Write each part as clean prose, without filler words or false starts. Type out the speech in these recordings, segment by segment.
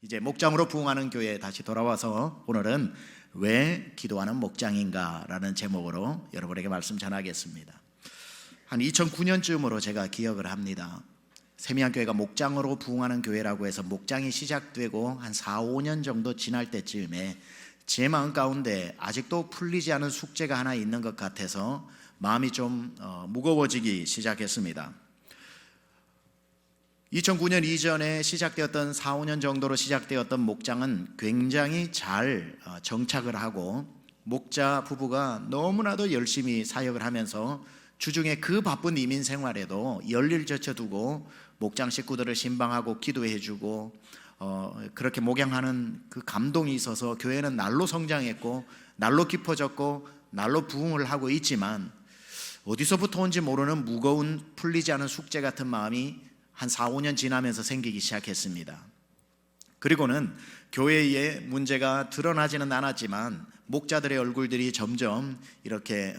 이제 목장으로 부흥하는 교회에 다시 돌아와서 오늘은 왜 기도하는 목장인가라는 제목으로 여러분에게 말씀 전하겠습니다. 한 2009년쯤으로 제가 기억을 합니다. 세미한교회가 목장으로 부흥하는 교회라고 해서 목장이 시작되고 한 4, 5년 정도 지날 때쯤에 제 마음 가운데 아직도 풀리지 않은 숙제가 하나 있는 것 같아서 마음이 좀 무거워지기 시작했습니다. 2009년 이전에 시작되었던 4, 5년 정도로 시작되었던 목장은 굉장히 잘 정착을 하고 목자 부부가 너무나도 열심히 사역을 하면서 주중에 그 바쁜 이민 생활에도 열일 젖혀두고 목장 식구들을 신방하고 기도해주고 그렇게 목양하는 그 감동이 있어서 교회는 날로 성장했고 날로 깊어졌고 날로 부흥을 하고 있지만 어디서부터 온지 모르는 무거운 풀리지 않은 숙제 같은 마음이 한 4, 5년 지나면서 생기기 시작했습니다. 그리고는 교회에 문제가 드러나지는 않았지만 목자들의 얼굴들이 점점 이렇게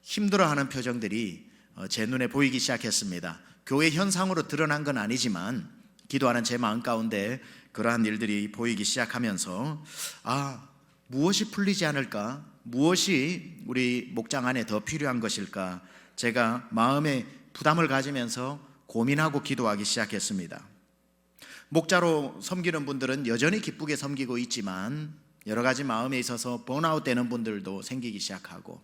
힘들어하는 표정들이 제 눈에 보이기 시작했습니다. 교회 현상으로 드러난 건 아니지만 기도하는 제 마음 가운데 그러한 일들이 보이기 시작하면서 무엇이 풀리지 않을까? 무엇이 우리 목장 안에 더 필요한 것일까? 제가 마음에 부담을 가지면서 고민하고 기도하기 시작했습니다. 목자로 섬기는 분들은 여전히 기쁘게 섬기고 있지만 여러 가지 마음에 있어서 번아웃 되는 분들도 생기기 시작하고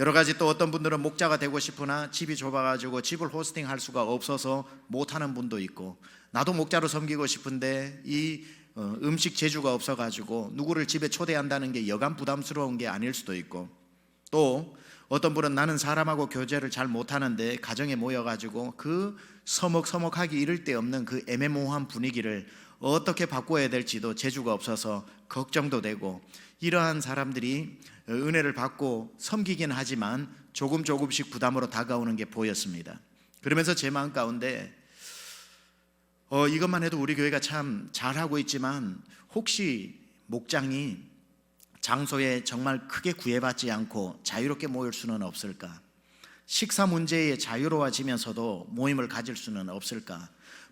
여러 가지 또 어떤 분들은 목자가 되고 싶으나 집이 좁아가지고 집을 호스팅할 수가 없어서 못하는 분도 있고 나도 목자로 섬기고 싶은데 이 음식 재주가 없어가지고 누구를 집에 초대한다는 게 여간 부담스러운 게 아닐 수도 있고 또 어떤 분은 나는 사람하고 교제를 잘 못하는데 가정에 모여가지고 그 서먹서먹하기 이를 데 없는 그 애매모호한 분위기를 어떻게 바꿔야 될지도 재주가 없어서 걱정도 되고 이러한 사람들이 은혜를 받고 섬기긴 하지만 조금씩 부담으로 다가오는 게 보였습니다. 그러면서 제 마음 가운데 이것만 해도 우리 교회가 참 잘하고 있지만 혹시 목장이 장소에 정말 크게 구애받지 않고 자유롭게 모일 수는 없을까? 식사 문제에 자유로워지면서도 모임을 가질 수는 없을까?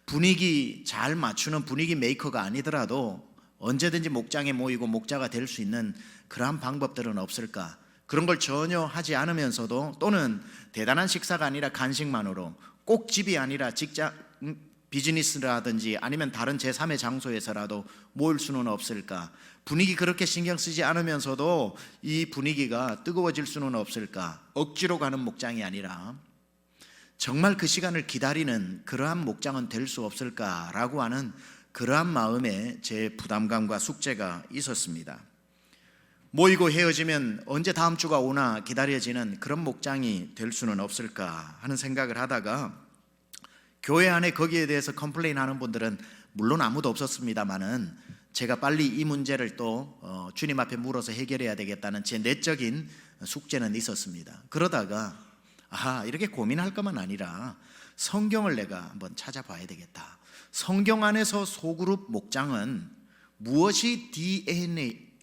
분위기 잘 맞추는 분위기 메이커가 아니더라도 언제든지 목장에 모이고 목자가 될 수 있는 그러한 방법들은 없을까? 그런 걸 전혀 하지 않으면서도 또는 대단한 식사가 아니라 간식만으로 꼭 집이 아니라 직장 비즈니스라든지 아니면 다른 제3의 장소에서라도 모일 수는 없을까? 분위기 그렇게 신경 쓰지 않으면서도 이 분위기가 뜨거워질 수는 없을까? 억지로 가는 목장이 아니라 정말 그 시간을 기다리는 그러한 목장은 될 수 없을까라고 하는 그러한 마음에 제 부담감과 숙제가 있었습니다. 모이고 헤어지면 언제 다음 주가 오나 기다려지는 그런 목장이 될 수는 없을까 하는 생각을 하다가 교회 안에 거기에 대해서 컴플레인하는 분들은 물론 아무도 없었습니다만은 제가 빨리 이 문제를 또 주님 앞에 물어서 해결해야 되겠다는 제 내적인 숙제는 있었습니다. 그러다가 이렇게 고민할 것만 아니라 성경을 내가 한번 찾아봐야 되겠다. 성경 안에서 소그룹 목장은 무엇이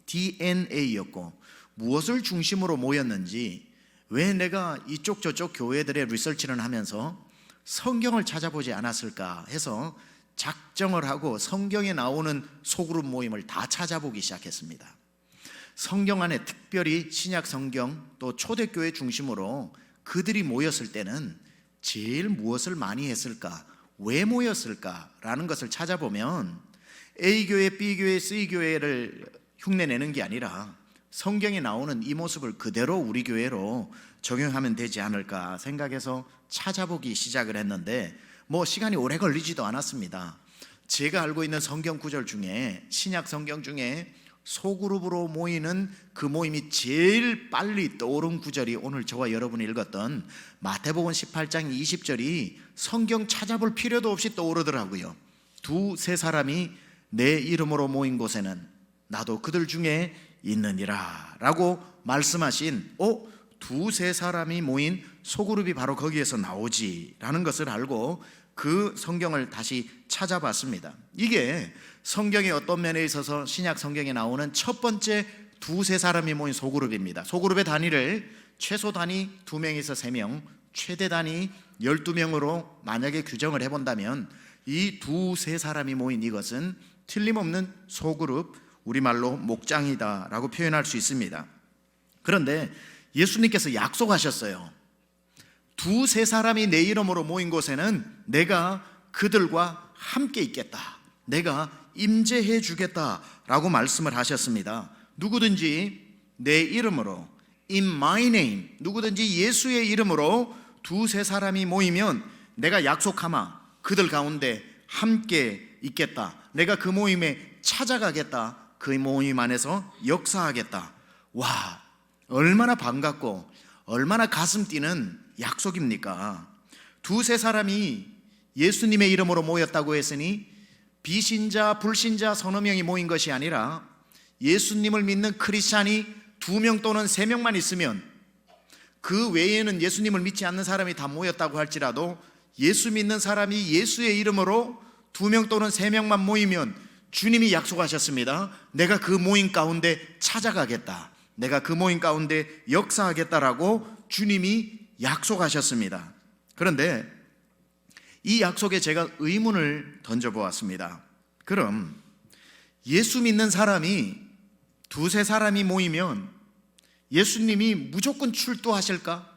DNA였고 무엇을 중심으로 모였는지 왜 내가 이쪽 저쪽 교회들의 리서치를 하면서 성경을 찾아보지 않았을까 해서 작정을 하고 성경에 나오는 소그룹 모임을 다 찾아보기 시작했습니다. 성경 안에 특별히 신약 성경 또 초대교회 중심으로 그들이 모였을 때는 제일 무엇을 많이 했을까? 왜 모였을까라는 것을 찾아보면 A교회, B교회, C교회를 흉내내는 게 아니라 성경에 나오는 이 모습을 그대로 우리 교회로 적용하면 되지 않을까 생각해서 찾아보기 시작을 했는데 시간이 오래 걸리지도 않았습니다. 제가 알고 있는 성경 구절 중에 신약 성경 중에 소그룹으로 모이는 그 모임이 제일 빨리 떠오른 구절이 오늘 저와 여러분이 읽었던 마태복음 18장 20절이 성경 찾아볼 필요도 없이 떠오르더라고요. 2-3 사람이 내 이름으로 모인 곳에는 나도 그들 중에 있느니라 라고 말씀하신 2-3 사람이 모인 소그룹이 바로 거기에서 나오지 라는 것을 알고 그 성경을 다시 찾아봤습니다. 이게 성경의 어떤 면에 있어서 신약 성경에 나오는 첫 번째 2-3 사람이 모인 소그룹입니다. 소그룹의 단위를 최소 단위 2명에서 3명, 최대 단위 12명으로 만약에 규정을 해본다면 이 2-3 사람이 모인 이것은 틀림없는 소그룹, 우리말로 목장이다라고 표현할 수 있습니다. 그런데 예수님께서 약속하셨어요. 두세 사람이 내 이름으로 모인 곳에는 내가 그들과 함께 있겠다, 내가 임재해 주겠다라고 말씀을 하셨습니다. 누구든지 내 이름으로, in my name, 누구든지 예수의 이름으로 두세 사람이 모이면 내가 약속하마 그들 가운데 함께 있겠다, 내가 그 모임에 찾아가겠다, 그 모임 안에서 역사하겠다. 와, 얼마나 반갑고 얼마나 가슴 뛰는 약속입니까? 두세 사람이 예수님의 이름으로 모였다고 했으니 비신자, 불신자 서너 명이 모인 것이 아니라 예수님을 믿는 크리스찬이 2명 또는 3명만 있으면, 그 외에는 예수님을 믿지 않는 사람이 다 모였다고 할지라도 예수 믿는 사람이 예수의 이름으로 2명 또는 3명만 모이면 주님이 약속하셨습니다. 내가 그 모임 가운데 찾아가겠다, 내가 그 모임 가운데 역사하겠다라고 주님이 약속하셨습니다. 그런데 이 약속에 제가 의문을 던져보았습니다. 그럼 예수 믿는 사람이 두세 사람이 모이면 예수님이 무조건 출두하실까?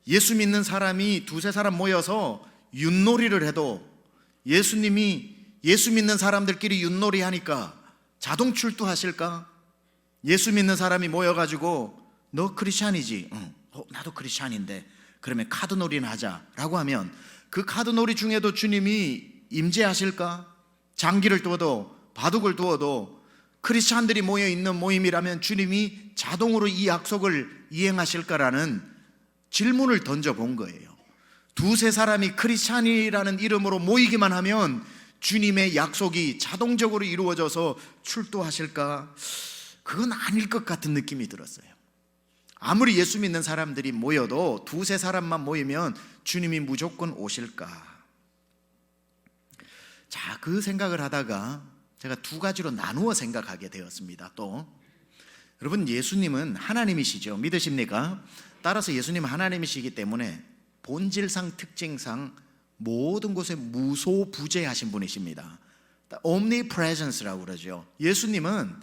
예수 믿는 사람이 두세 사람 모여서 윷놀이를 해도 예수님이 예수 믿는 사람들끼리 윷놀이 하니까 자동 출두하실까? 예수 믿는 사람이 모여가지고 너 크리스찬이지? 나도 크리스찬인데 그러면 카드놀이나 하자라고 하면 그 카드놀이 중에도 주님이 임재하실까? 장기를 두어도 바둑을 두어도 크리스찬들이 모여있는 모임이라면 주님이 자동으로 이 약속을 이행하실까라는 질문을 던져본 거예요. 두세 사람이 크리스찬이라는 이름으로 모이기만 하면 주님의 약속이 자동적으로 이루어져서 출두하실까? 그건 아닐 것 같은 느낌이 들었어요. 아무리 예수 믿는 사람들이 모여도 두세 사람만 모이면 주님이 무조건 오실까? 자, 그 생각을 하다가 제가 두 가지로 나누어 생각하게 되었습니다. 또 여러분, 예수님은 하나님이시죠. 믿으십니까? 따라서 예수님은 하나님이시기 때문에 본질상, 특징상 모든 곳에 무소부재하신 분이십니다. omnipresence라고 그러죠. 예수님은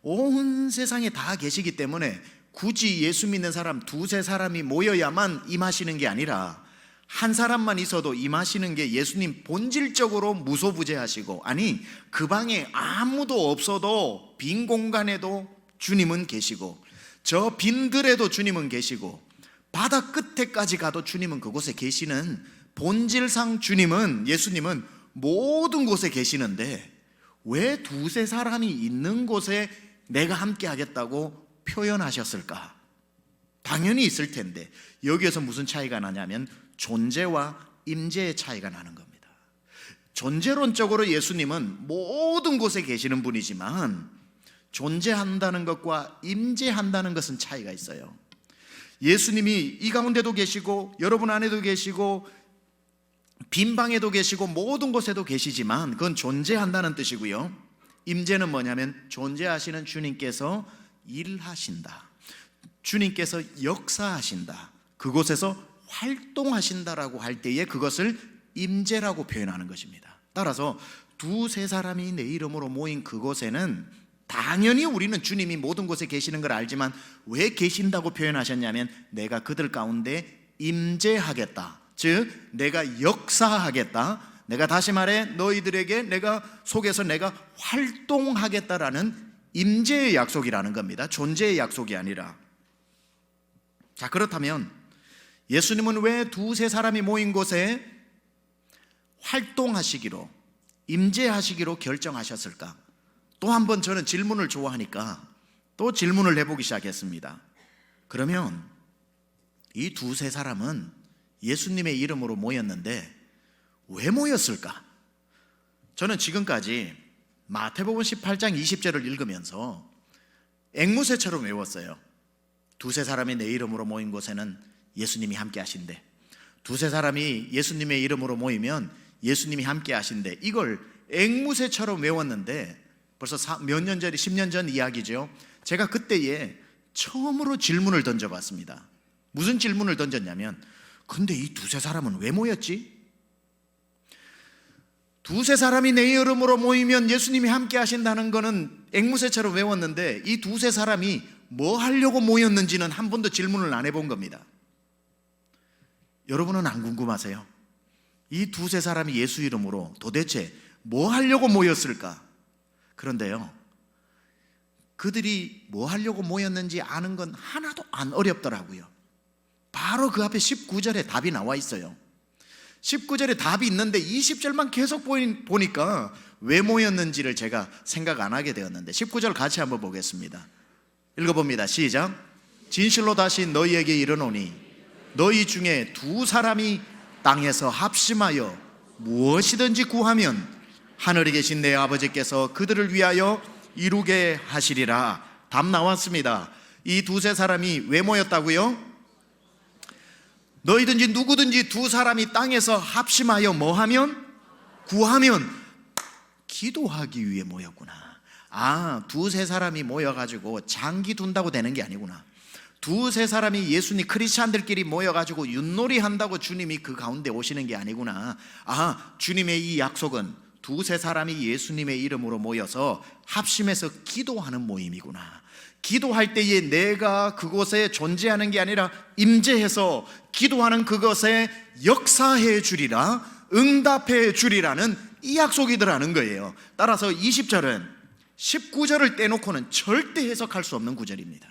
온 세상에 다 계시기 때문에 굳이 예수 믿는 사람 두세 사람이 모여야만 임하시는 게 아니라 한 사람만 있어도 임하시는 게 예수님 본질적으로 무소부재하시고, 아니 그 방에 아무도 없어도 빈 공간에도 주님은 계시고, 저 빈들에도 주님은 계시고, 바다 끝에까지 가도 주님은 그곳에 계시는, 본질상 주님은, 예수님은 모든 곳에 계시는데 왜 두세 사람이 있는 곳에 내가 함께 하겠다고 표현하셨을까? 당연히 있을 텐데 여기에서 무슨 차이가 나냐면 존재와 임재의 차이가 나는 겁니다. 존재론적으로 예수님은 모든 곳에 계시는 분이지만 존재한다는 것과 임재한다는 것은 차이가 있어요. 예수님이 이 가운데도 계시고 여러분 안에도 계시고 빈 방에도 계시고 모든 곳에도 계시지만 그건 존재한다는 뜻이고요. 임재는 뭐냐면 존재하시는 주님께서 일하신다, 주님께서 역사하신다, 그곳에서 활동하신다라고 할 때에 그것을 임재라고 표현하는 것입니다. 따라서 두세 사람이 내 이름으로 모인 그곳에는 당연히 우리는 주님이 모든 곳에 계시는 걸 알지만 왜 계신다고 표현하셨냐면 내가 그들 가운데 임재하겠다, 즉 내가 역사하겠다, 내가 다시 말해 너희들에게 내가 속에서 내가 활동하겠다라는 임재의 약속이라는 겁니다. 존재의 약속이 아니라. 자, 그렇다면 예수님은 왜 두세 사람이 모인 곳에 활동하시기로, 임재하시기로 결정하셨을까? 또 한 번 저는 질문을 좋아하니까 또 질문을 해보기 시작했습니다. 그러면 이 두세 사람은 예수님의 이름으로 모였는데 왜 모였을까? 저는 지금까지 마태복음 18장 20절을 읽으면서 앵무새처럼 외웠어요. 두세 사람이 내 이름으로 모인 곳에는 예수님이 함께 하신대, 두세 사람이 예수님의 이름으로 모이면 예수님이 함께 하신대, 이걸 앵무새처럼 외웠는데 벌써 몇 년 전에 10년 전 이야기죠. 제가 그때에 처음으로 질문을 던져봤습니다. 무슨 질문을 던졌냐면 근데 이 두세 사람은 왜 모였지? 두세 사람이 내 이름으로 모이면 예수님이 함께 하신다는 것은 앵무새처럼 외웠는데, 이 두세 사람이 뭐 하려고 모였는지는 한 번도 질문을 안 해본 겁니다. 여러분은 안 궁금하세요? 이 두세 사람이 예수 이름으로 도대체 뭐 하려고 모였을까? 그런데요, 그들이 뭐 하려고 모였는지 아는 건 하나도 안 어렵더라고요. 바로 그 앞에 19절에 답이 나와 있어요. 19절에 답이 있는데 20절만 계속 보니까 왜 모였는지를 제가 생각 안 하게 되었는데, 19절 같이 한번 보겠습니다. 읽어봅니다. 시작. 진실로 다시 너희에게 이르노니 너희 중에 두 사람이 땅에서 합심하여 무엇이든지 구하면 하늘에 계신 내 아버지께서 그들을 위하여 이루게 하시리라. 답 나왔습니다. 이 두세 사람이 왜 모였다고요? 너희든지 누구든지 두 사람이 땅에서 합심하여 뭐하면? 구하면, 기도하기 위해 모였구나. 두세 사람이 모여가지고 장기 둔다고 되는 게 아니구나. 두세 사람이 예수님 크리스찬들끼리 모여가지고 윷놀이 한다고 주님이 그 가운데 오시는 게 아니구나. 주님의 이 약속은 두세 사람이 예수님의 이름으로 모여서 합심해서 기도하는 모임이구나. 기도할 때에 내가 그곳에 존재하는 게 아니라 임재해서 기도하는 그것에 역사해 주리라, 응답해 주리라는 이 약속이더라는 거예요. 따라서 20절은 19절을 떼놓고는 절대 해석할 수 없는 구절입니다.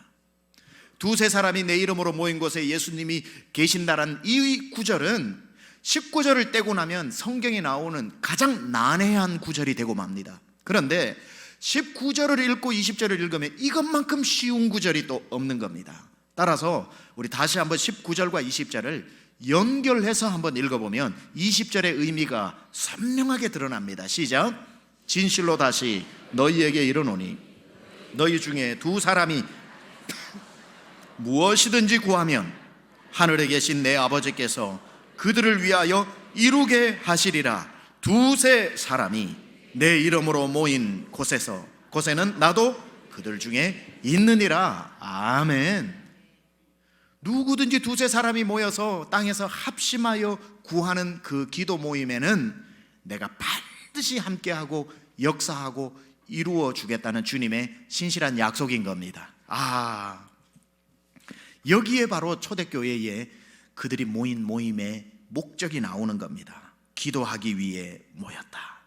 두세 사람이 내 이름으로 모인 곳에 예수님이 계신다는 이 구절은 19절을 떼고 나면 성경에 나오는 가장 난해한 구절이 되고 맙니다. 그런데 19절을 읽고 20절을 읽으면 이것만큼 쉬운 구절이 또 없는 겁니다. 따라서 우리 다시 한번 19절과 20절을 연결해서 한번 읽어보면 20절의 의미가 선명하게 드러납니다. 시작. 진실로 다시 너희에게 이르노니 너희 중에 두 사람이 무엇이든지 구하면 하늘에 계신 내 아버지께서 그들을 위하여 이루게 하시리라. 두세 사람이 내 이름으로 모인 곳에는 나도 그들 중에 있느니라. 아멘. 누구든지 두세 사람이 모여서 땅에서 합심하여 구하는 그 기도 모임에는 내가 반드시 함께하고 역사하고 이루어 주겠다는 주님의 신실한 약속인 겁니다. 여기에 바로 초대교회에 그들이 모인 모임의 목적이 나오는 겁니다. 기도하기 위해 모였다.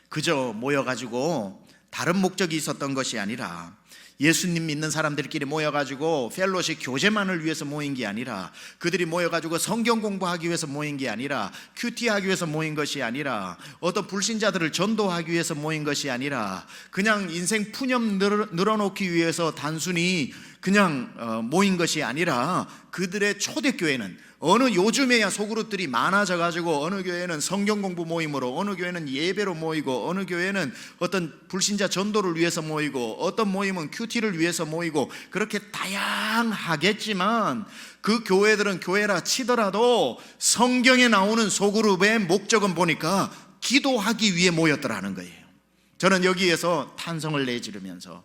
그저 모여가지고 다른 목적이 있었던 것이 아니라 예수님 믿는 사람들끼리 모여가지고 펠로십 교제만을 위해서 모인 게 아니라, 그들이 모여가지고 성경 공부하기 위해서 모인 게 아니라, 큐티하기 위해서 모인 것이 아니라, 어떤 불신자들을 전도하기 위해서 모인 것이 아니라, 그냥 인생 푸념 늘어놓기 위해서 단순히 그냥 모인 것이 아니라, 그들의 초대교회는 어느 요즘에야 소그룹들이 많아져가지고 어느 교회는 성경 공부 모임으로, 어느 교회는 예배로 모이고, 어느 교회는 어떤 불신자 전도를 위해서 모이고, 어떤 모임은 큐티를 위해서 모이고, 그렇게 다양하겠지만 그 교회들은 교회라 치더라도 성경에 나오는 소그룹의 목적은 보니까 기도하기 위해 모였더라는 거예요. 저는 여기에서 탄성을 내지르면서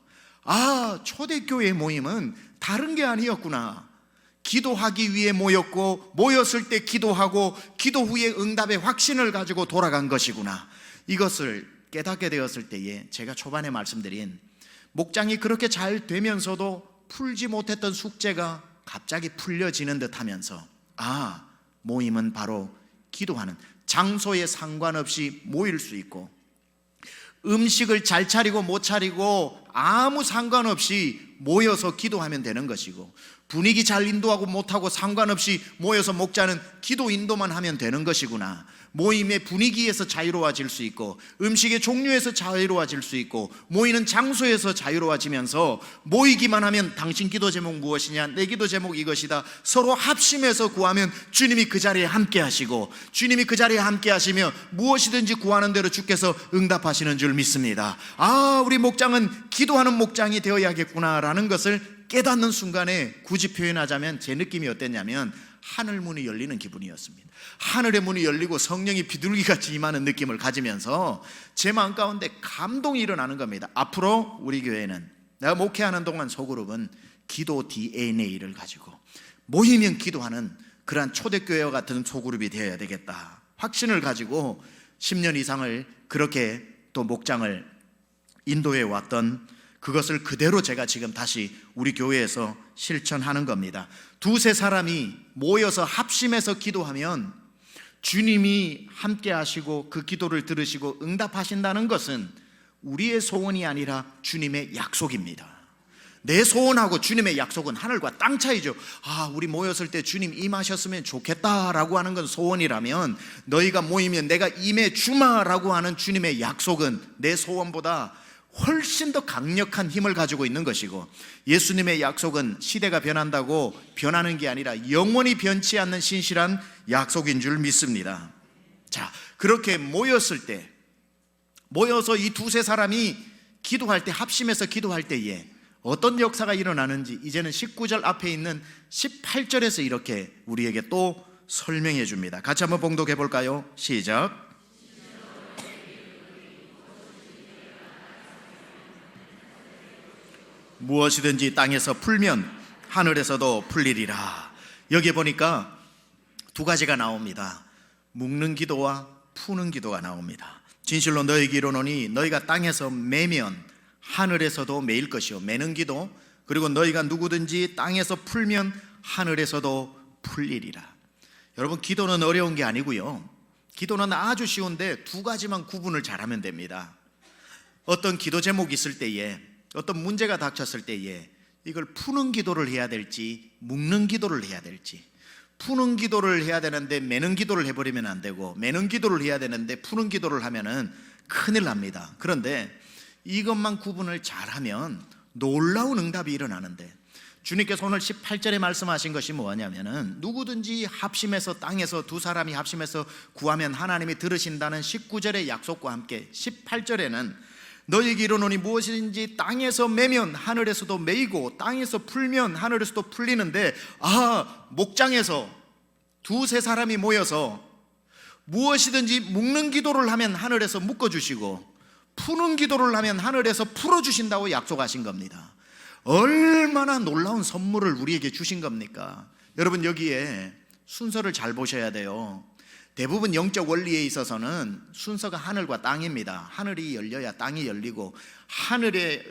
초대교회 모임은 다른 게 아니었구나. 기도하기 위해 모였고, 모였을 때 기도하고 기도 후에 응답의 확신을 가지고 돌아간 것이구나. 이것을 깨닫게 되었을 때에 제가 초반에 말씀드린 목장이 그렇게 잘 되면서도 풀지 못했던 숙제가 갑자기 풀려지는 듯 하면서 모임은 바로 기도하는, 장소에 상관없이 모일 수 있고, 음식을 잘 차리고 못 차리고 아무 상관없이 모여서 기도하면 되는 것이고, 분위기 잘 인도하고 못하고 상관없이 모여서 목자는 기도 인도만 하면 되는 것이구나. 모임의 분위기에서 자유로워질 수 있고, 음식의 종류에서 자유로워질 수 있고, 모이는 장소에서 자유로워지면서 모이기만 하면 당신 기도 제목 무엇이냐, 내 기도 제목 이것이다, 서로 합심해서 구하면 주님이 그 자리에 함께 하시고, 주님이 그 자리에 함께 하시며 무엇이든지 구하는 대로 주께서 응답하시는 줄 믿습니다. 우리 목장은 기도하는 목장이 되어야겠구나라는 것을 깨닫는 순간에 굳이 표현하자면 제 느낌이 어땠냐면 하늘 문이 열리는 기분이었습니다. 하늘의 문이 열리고 성령이 비둘기같이 임하는 느낌을 가지면서 제 마음 가운데 감동이 일어나는 겁니다. 앞으로 우리 교회는, 내가 목회하는 동안 소그룹은 기도 DNA를 가지고 모이면 기도하는 그러한 초대교회와 같은 소그룹이 되어야 되겠다 확신을 가지고 10년 이상을 그렇게 또 목장을 인도해 왔던 그것을 그대로 제가 지금 다시 우리 교회에서 실천하는 겁니다. 두세 사람이 모여서 합심해서 기도하면 주님이 함께 하시고 그 기도를 들으시고 응답하신다는 것은 우리의 소원이 아니라 주님의 약속입니다. 내 소원하고 주님의 약속은 하늘과 땅 차이죠. 우리 모였을 때 주님 임하셨으면 좋겠다라고 하는 건 소원이라면, 너희가 모이면 내가 임해 주마라고 하는 주님의 약속은 내 소원보다 훨씬 더 강력한 힘을 가지고 있는 것이고, 예수님의 약속은 시대가 변한다고 변하는 게 아니라 영원히 변치 않는 신실한 약속인 줄 믿습니다. 자, 그렇게 모였을 때, 모여서 이 두세 사람이 기도할 때, 합심해서 기도할 때에 어떤 역사가 일어나는지 이제는 19절 앞에 있는 18절에서 이렇게 우리에게 또 설명해 줍니다. 같이 한번 봉독해 볼까요? 시작. 무엇이든지 땅에서 풀면 하늘에서도 풀리리라. 여기 보니까 두 가지가 나옵니다. 묶는 기도와 푸는 기도가 나옵니다. 진실로 너희에게 이르노니 너희가 땅에서 매면 하늘에서도 매일 것이요, 매는 기도, 그리고 너희가 누구든지 땅에서 풀면 하늘에서도 풀리리라. 여러분, 기도는 어려운 게 아니고요, 기도는 아주 쉬운데 두 가지만 구분을 잘하면 됩니다. 어떤 기도 제목이 있을 때에, 어떤 문제가 닥쳤을 때에 이걸 푸는 기도를 해야 될지 묶는 기도를 해야 될지, 푸는 기도를 해야 되는데 매는 기도를 해버리면 안 되고, 매는 기도를 해야 되는데 푸는 기도를 하면은 큰일 납니다. 그런데 이것만 구분을 잘하면 놀라운 응답이 일어나는데, 주님께서 오늘 18절에 말씀하신 것이 뭐냐면은 누구든지 합심해서 땅에서 두 사람이 합심해서 구하면 하나님이 들으신다는 19절의 약속과 함께 18절에는 너희에게 이르노니 무엇이든지 땅에서 매면 하늘에서도 매이고 땅에서 풀면 하늘에서도 풀리는데, 목장에서 두세 사람이 모여서 무엇이든지 묶는 기도를 하면 하늘에서 묶어주시고 푸는 기도를 하면 하늘에서 풀어주신다고 약속하신 겁니다. 얼마나 놀라운 선물을 우리에게 주신 겁니까? 여러분, 여기에 순서를 잘 보셔야 돼요. 대부분 영적 원리에 있어서는 순서가 하늘과 땅입니다. 하늘이 열려야 땅이 열리고, 하늘에서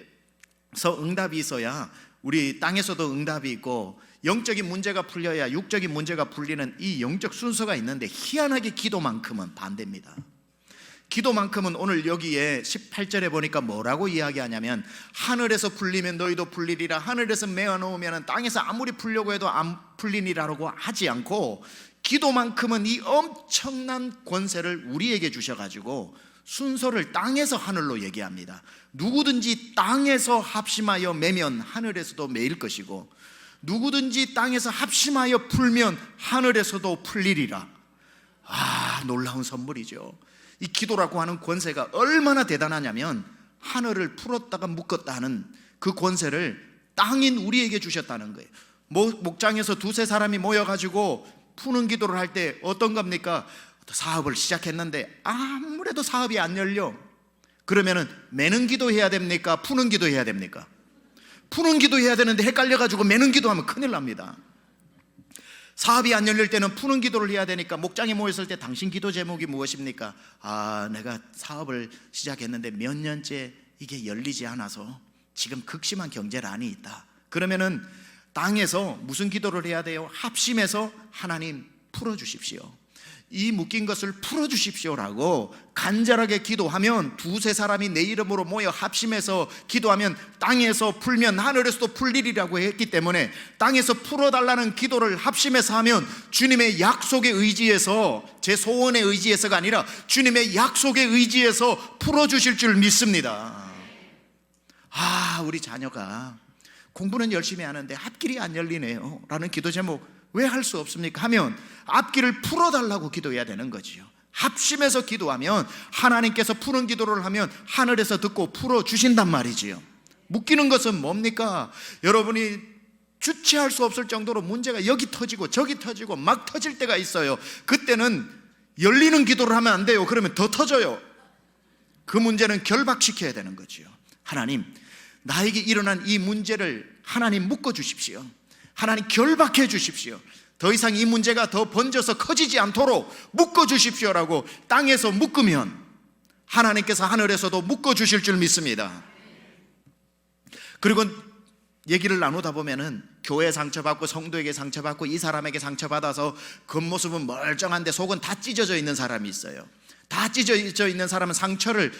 응답이 있어야 우리 땅에서도 응답이 있고, 영적인 문제가 풀려야 육적인 문제가 풀리는 이 영적 순서가 있는데, 희한하게 기도만큼은 반대입니다. 기도만큼은 오늘 여기에 18절에 보니까 뭐라고 이야기하냐면, 하늘에서 풀리면 너희도 풀리리라, 하늘에서 메어놓으면 땅에서 아무리 풀려고 해도 안 풀리니라고 하지 않고, 기도만큼은 이 엄청난 권세를 우리에게 주셔가지고 순서를 땅에서 하늘로 얘기합니다. 누구든지 땅에서 합심하여 매면 하늘에서도 매일 것이고, 누구든지 땅에서 합심하여 풀면 하늘에서도 풀리리라. 놀라운 선물이죠. 이 기도라고 하는 권세가 얼마나 대단하냐면, 하늘을 풀었다가 묶었다 하는 그 권세를 땅인 우리에게 주셨다는 거예요. 목장에서 두세 사람이 모여가지고 푸는 기도를 할 때 어떤 겁니까? 사업을 시작했는데 아무래도 사업이 안 열려. 그러면은 매는 기도 해야 됩니까? 푸는 기도 해야 됩니까? 푸는 기도 해야 되는데 헷갈려가지고 매는 기도하면 큰일 납니다. 사업이 안 열릴 때는 푸는 기도를 해야 되니까, 목장에 모였을 때 당신 기도 제목이 무엇입니까? 내가 사업을 시작했는데 몇 년째 이게 열리지 않아서 지금 극심한 경제난이 있다. 그러면은 땅에서 무슨 기도를 해야 돼요? 합심해서 하나님 풀어주십시오, 이 묶인 것을 풀어주십시오라고 간절하게 기도하면, 두세 사람이 내 이름으로 모여 합심해서 기도하면 땅에서 풀면 하늘에서도 풀리리라고 했기 때문에, 땅에서 풀어달라는 기도를 합심해서 하면 주님의 약속에 의지해서, 제 소원에 의지해서가 아니라 주님의 약속에 의지해서 풀어주실 줄 믿습니다. 우리 자녀가 공부는 열심히 하는데 앞길이 안 열리네요 라는 기도 제목 왜 할 수 없습니까? 하면 앞길을 풀어달라고 기도해야 되는 거지요. 합심해서 기도하면, 하나님께서 푸는 기도를 하면 하늘에서 듣고 풀어주신단 말이지요. 묶이는 것은 뭡니까? 여러분이 주체할 수 없을 정도로 문제가 여기 터지고 저기 터지고 막 터질 때가 있어요. 그때는 열리는 기도를 하면 안 돼요. 그러면 더 터져요. 그 문제는 결박시켜야 되는 거지요. 하나님, 나에게 일어난 이 문제를 하나님 묶어주십시오. 하나님 결박해 주십시오. 더 이상 이 문제가 더 번져서 커지지 않도록 묶어주십시오라고 땅에서 묶으면 하나님께서 하늘에서도 묶어주실 줄 믿습니다. 그리고 얘기를 나누다 보면은 교회 상처받고 성도에게 상처받고 이 사람에게 상처받아서 겉모습은 멀쩡한데 속은 다 찢어져 있는 사람이 있어요. 다 찢어져 있는 사람은 상처를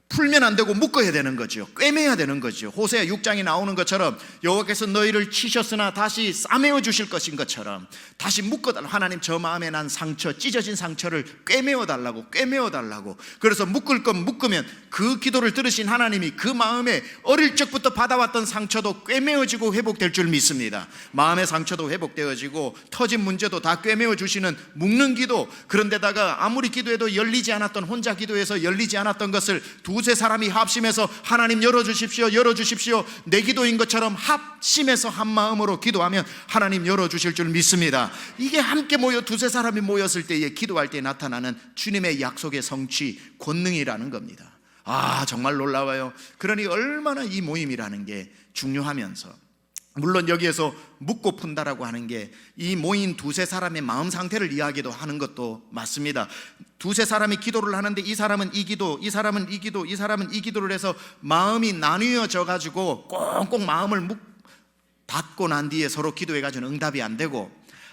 풀면 안 되고 묶어야 되는 거죠. 꿰매야 되는 거죠. 호세아 6장에 나오는 것처럼 여호와께서 너희를 치셨으나 다시 싸매어 주실 것인 것처럼 다시 묶어달라고, 하나님 저 마음에 난 상처, 찢어진 상처를 꿰매어 달라고, 꿰매어 달라고. 그래서 묶을 건 묶으면 그 기도를 들으신 하나님이 그 마음에 어릴 적부터 받아왔던 상처도 꿰매어지고 회복될 줄 믿습니다. 마음의 상처도 회복되어지고 터진 문제도 다 꿰매어 주시는 묶는 기도. 그런데다가 아무리 기도해도 열리지 않았던, 혼자 기도해서 열리지 않았던 것을 두세 사람이 합심해서 하나님 열어주십시오, 열어주십시오, 내 기도인 것처럼 합심해서 한 마음으로 기도하면 하나님 열어주실 줄 믿습니다. 이게 함께 모여 두세 사람이 모였을 때에 기도할 때 나타나는 주님의 약속의 성취, 권능이라는 겁니다. 정말 놀라워요. 그러니 얼마나 이 모임이라는 게 중요하면서, 물론 여기에서 묻고 푼다라고 하는 게 이 모인 두세 사람의 마음 상태를 이야기도 하는 것도 맞습니다. 두세 사람이 기도를 하는데 이 사람은 이 기도, 이 사람은 이 기도, 이 사람은 이 기도를 해서 마음이 나뉘어져 가지고 꽁꽁 마음을 닫고 난 뒤에 서로 기도해 가지고 응답이 안 되고,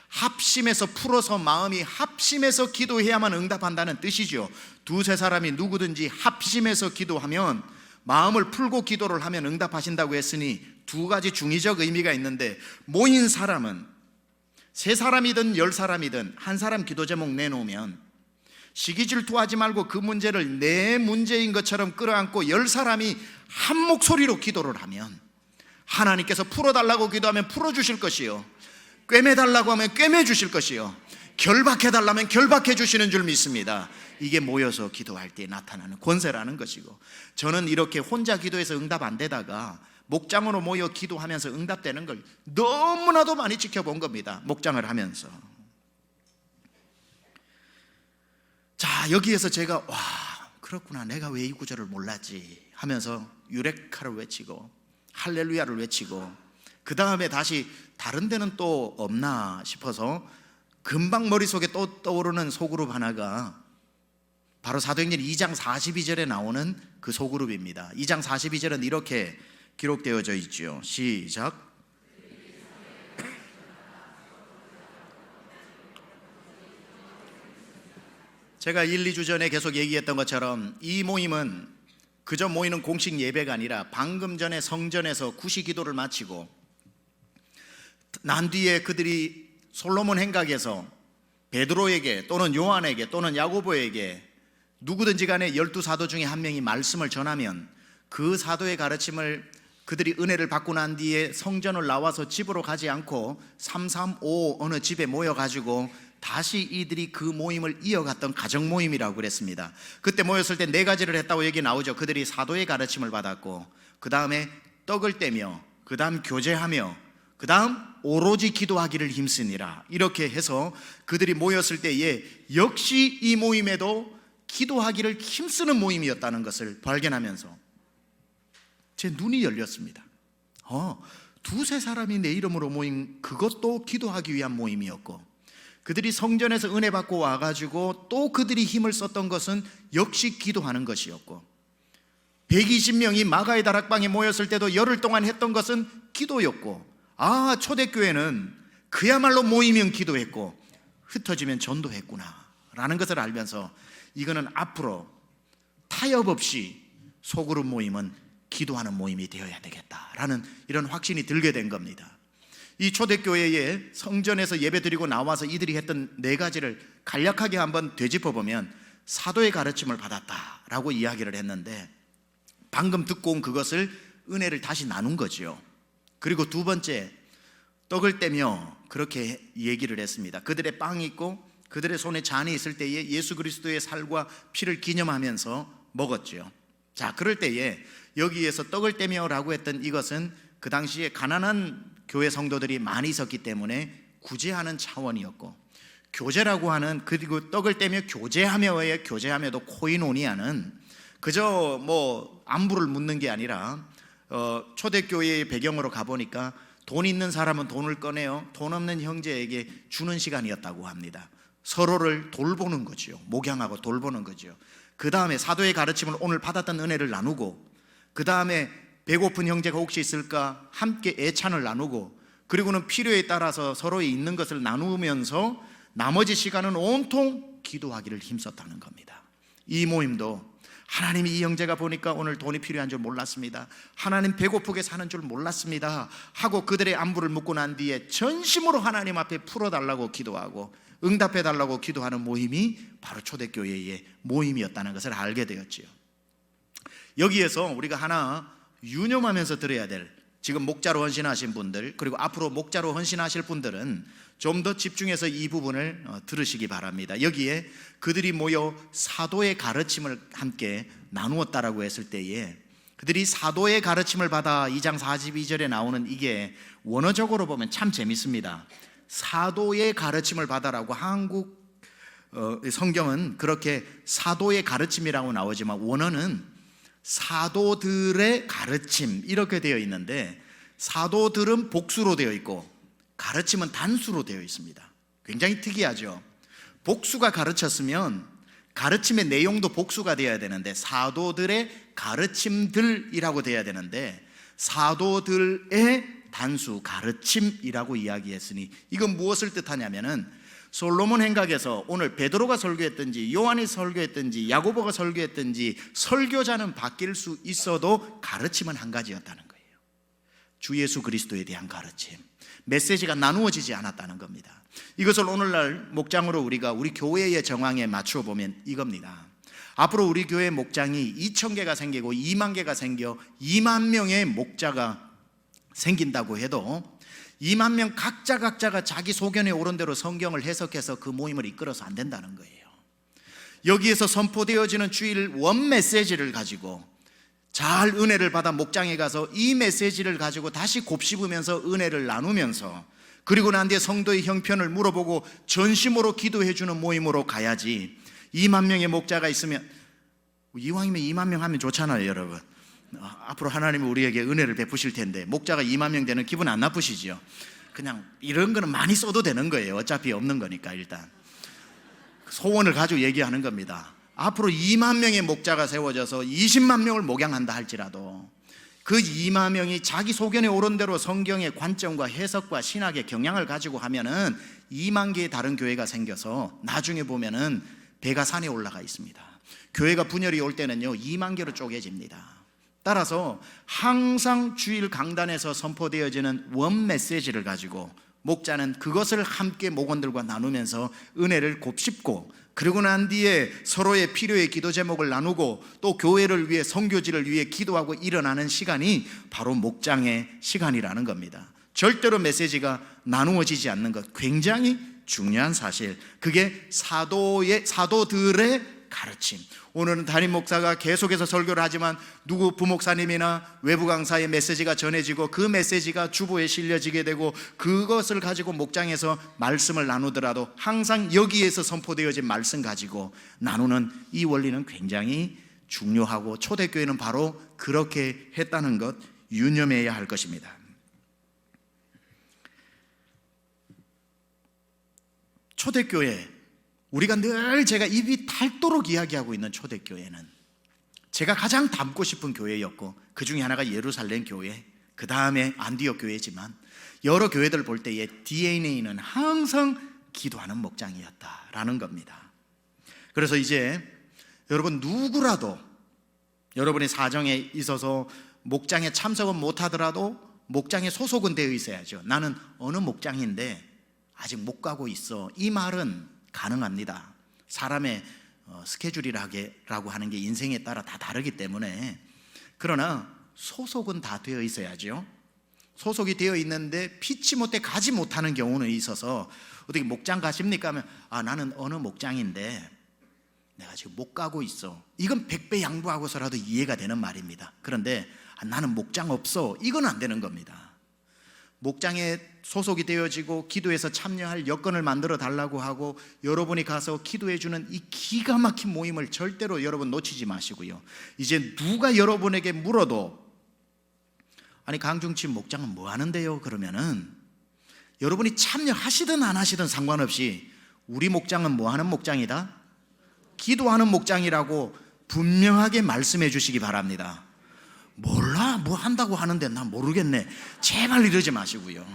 합심해서 풀어서 마음이 합심해서 기도해야만 응답한다는 뜻이죠. 두세 사람이 누구든지 합심해서 기도하면, 마음을 풀고 기도를 하면 응답하신다고 했으니 두 가지 중의적 의미가 있는데, 모인 사람은 세 사람이든 열 사람이든 한 사람 기도 제목 내놓으면 시기 질투하지 말고 그 문제를 내 문제인 것처럼 끌어안고 열 사람이 한 목소리로 기도를 하면 하나님께서 풀어달라고 기도하면 풀어주실 것이요, 꿰매달라고 하면 꿰매주실 것이요, 결박해달라면 결박해 주시는 줄 믿습니다. 이게 모여서 기도할 때 나타나는 권세라는 것이고, 저는 이렇게 혼자 기도해서 응답 안 되다가 목장으로 모여 기도하면서 응답되는 걸 너무나도 많이 지켜본 겁니다. 목장을 하면서. 자, 여기에서 제가 그렇구나, 내가 왜 이 구절을 몰랐지 하면서 유레카를 외치고 할렐루야를 외치고, 그 다음에 다시 다른 데는 또 없나 싶어서 금방 머릿속에 또 떠오르는 소그룹 하나가 바로 사도행전 2장 42절에 나오는 그 소그룹입니다. 2장 42절은 이렇게 기록되어져 있죠. 시작. 제가 1, 2주 전에 계속 얘기했던 것처럼 이 모임은 그저 모이는 공식 예배가 아니라 방금 전에 성전에서 구시 기도를 마치고 난 뒤에 그들이 솔로몬 행각에서 베드로에게 또는 요한에게 또는 야고보에게 누구든지 간에 12사도 중에 한 명이 말씀을 전하면 그 사도의 가르침을 그들이 은혜를 받고 난 뒤에 성전을 나와서 집으로 가지 않고 335 어느 집에 모여가지고 다시 이들이 그 모임을 이어갔던 가정 모임이라고 그랬습니다. 그때 모였을 때 네 가지를 했다고 얘기 나오죠. 그들이 사도의 가르침을 받았고, 그 다음에 떡을 떼며, 그 다음 교제하며, 그 다음 오로지 기도하기를 힘쓰니라. 이렇게 해서 그들이 모였을 때에 역시 이 모임에도 기도하기를 힘쓰는 모임이었다는 것을 발견하면서 제 눈이 열렸습니다. 두세 사람이 내 이름으로 모인 그것도 기도하기 위한 모임이었고, 그들이 성전에서 은혜 받고 와가지고 또 그들이 힘을 썼던 것은 역시 기도하는 것이었고, 120명이 마가의 다락방에 모였을 때도 열흘 동안 했던 것은 기도였고, 초대교회는 그야말로 모이면 기도했고 흩어지면 전도했구나 라는 것을 알면서 이거는 앞으로 타협 없이 소그룹 모임은 기도하는 모임이 되어야 되겠다라는 이런 확신이 들게 된 겁니다. 이 초대교회에 성전에서 예배드리고 나와서 이들이 했던 네 가지를 간략하게 한번 되짚어보면, 사도의 가르침을 받았다라고 이야기를 했는데 방금 듣고 온 그것을 은혜를 다시 나눈 거죠. 그리고 두 번째, 떡을 떼며 그렇게 얘기를 했습니다. 그들의 빵이 있고 그들의 손에 잔이 있을 때에 예수 그리스도의 살과 피를 기념하면서 먹었죠. 자, 그럴 때에 여기에서 떡을 떼며라고 했던 이것은 그 당시에 가난한 교회 성도들이 많이 있었기 때문에 구제하는 차원이었고, 교제라고 하는, 그리고 떡을 떼며 교제하며의 교제하며도 코이노니아는 그저 안부를 묻는 게 아니라 초대교회의 배경으로 가보니까 돈 있는 사람은 돈을 꺼내요. 돈 없는 형제에게 주는 시간이었다고 합니다. 서로를 돌보는 거죠. 목양하고 돌보는 거죠. 그 다음에 사도의 가르침을 오늘 받았던 은혜를 나누고, 그 다음에 배고픈 형제가 혹시 있을까 함께 애찬을 나누고, 그리고는 필요에 따라서 서로의 있는 것을 나누면서 나머지 시간은 온통 기도하기를 힘썼다는 겁니다. 이 모임도 하나님이 이 형제가 보니까 오늘 돈이 필요한 줄 몰랐습니다, 하나님 배고프게 사는 줄 몰랐습니다 하고 그들의 안부를 묻고 난 뒤에 전심으로 하나님 앞에 풀어달라고 기도하고 응답해달라고 기도하는 모임이 바로 초대교회의 모임이었다는 것을 알게 되었지요. 여기에서 우리가 하나 유념하면서 들어야 될, 지금 목자로 헌신하신 분들, 그리고 앞으로 목자로 헌신하실 분들은 좀 더 집중해서 이 부분을 들으시기 바랍니다. 여기에 그들이 모여 사도의 가르침을 함께 나누었다라고 했을 때에, 그들이 사도의 가르침을 받아 2장 42절에 나오는 이게 원어적으로 보면 참 재밌습니다. 사도의 가르침을 받아라고 한국 성경은 그렇게 사도의 가르침이라고 나오지만 원어는 사도들의 가르침 이렇게 되어 있는데, 사도들은 복수로 되어 있고 가르침은 단수로 되어 있습니다. 굉장히 특이하죠. 복수가 가르쳤으면 가르침의 내용도 복수가 되어야 되는데 사도들의 가르침들이라고 되어야 되는데 사도들의 단수 가르침이라고 이야기했으니 이건 무엇을 뜻하냐면은 솔로몬 행각에서 오늘 베드로가 설교했든지 요한이 설교했든지 야고보가 설교했든지 설교자는 바뀔 수 있어도 가르침은 한 가지였다는 거예요. 주 예수 그리스도에 대한 가르침, 메시지가 나누어지지 않았다는 겁니다. 이것을 오늘날 목장으로 우리가 우리 교회의 정황에 맞추어 보면 이겁니다. 앞으로 우리 교회 목장이 2,000개가 생기고 2만 개가 생겨 2만 명의 목자가 생긴다고 해도 2만 명 각자가 자기 소견에 옳은 대로 성경을 해석해서 그 모임을 이끌어서 안 된다는 거예요. 여기에서 선포되어지는 주일 원 메시지를 가지고 잘 은혜를 받아 목장에 가서 이 메시지를 가지고 다시 곱씹으면서 은혜를 나누면서, 그리고 난 뒤에 성도의 형편을 물어보고 전심으로 기도해 주는 모임으로 가야지. 2만 명의 목자가 있으면, 이왕이면 2만 명 하면 좋잖아요 여러분. 앞으로 하나님이 우리에게 은혜를 베푸실 텐데 목자가 2만 명 되는 기분 안 나쁘시죠? 그냥 이런 거는 많이 써도 되는 거예요. 어차피 없는 거니까. 일단 소원을 가지고 얘기하는 겁니다. 앞으로 2만 명의 목자가 세워져서 20만 명을 목양한다 할지라도 그 2만 명이 자기 소견에 옳은 대로 성경의 관점과 해석과 신학의 경향을 가지고 하면은 2만 개의 다른 교회가 생겨서 나중에 보면은 배가 산에 올라가 있습니다. 교회가 분열이 올 때는요 2만 개로 쪼개집니다. 따라서 항상 주일 강단에서 선포되어지는 원 메시지를 가지고 목자는 그것을 함께 목원들과 나누면서 은혜를 곱씹고, 그리고 난 뒤에 서로의 필요의 기도 제목을 나누고 또 교회를 위해 선교지를 위해 기도하고 일어나는 시간이 바로 목장의 시간이라는 겁니다. 절대로 메시지가 나누어지지 않는 것, 굉장히 중요한 사실. 그게 사도들의 가르침. 오늘은 담임 목사가 계속해서 설교를 하지만 누구 부목사님이나 외부 강사의 메시지가 전해지고 그 메시지가 주보에 실려지게 되고 그것을 가지고 목장에서 말씀을 나누더라도 항상 여기에서 선포되어진 말씀 가지고 나누는 이 원리는 굉장히 중요하고 초대교회는 바로 그렇게 했다는 것 유념해야 할 것입니다. 초대교회, 우리가 늘 제가 입이 닳도록 이야기하고 있는 초대교회는 제가 가장 닮고 싶은 교회였고 그 중에 하나가 예루살렘 교회, 그 다음에 안디옥 교회지만 여러 교회들 볼 때의 DNA는 항상 기도하는 목장이었다라는 겁니다. 그래서 이제 여러분 누구라도 여러분의 사정에 있어서 목장에 참석은 못하더라도 목장에 소속은 되어 있어야죠. 나는 어느 목장인데 아직 못 가고 있어, 이 말은 가능합니다. 사람의 스케줄이라고 하는 게 인생에 따라 다 다르기 때문에. 그러나 소속은 다 되어 있어야죠. 소속이 되어 있는데 피치 못해 가지 못하는 경우는 있어서 어떻게 목장 가십니까 하면 나는 어느 목장인데 내가 지금 못 가고 있어, 이건 100배 양보하고서라도 이해가 되는 말입니다. 그런데 나는 목장 없어, 이건 안 되는 겁니다. 목장에 소속이 되어지고 기도에서 참여할 여건을 만들어 달라고 하고 여러분이 가서 기도해 주는 이 기가 막힌 모임을 절대로 여러분 놓치지 마시고요. 이제 누가 여러분에게 물어도 아니 강중치 목장은 뭐 하는데요? 그러면은 여러분이 참여하시든 안 하시든 상관없이 우리 목장은 뭐 하는 목장이다? 기도하는 목장이라고 분명하게 말씀해 주시기 바랍니다. 몰라, 뭐 한다고 하는데 난 모르겠네, 제발 이러지 마시고요.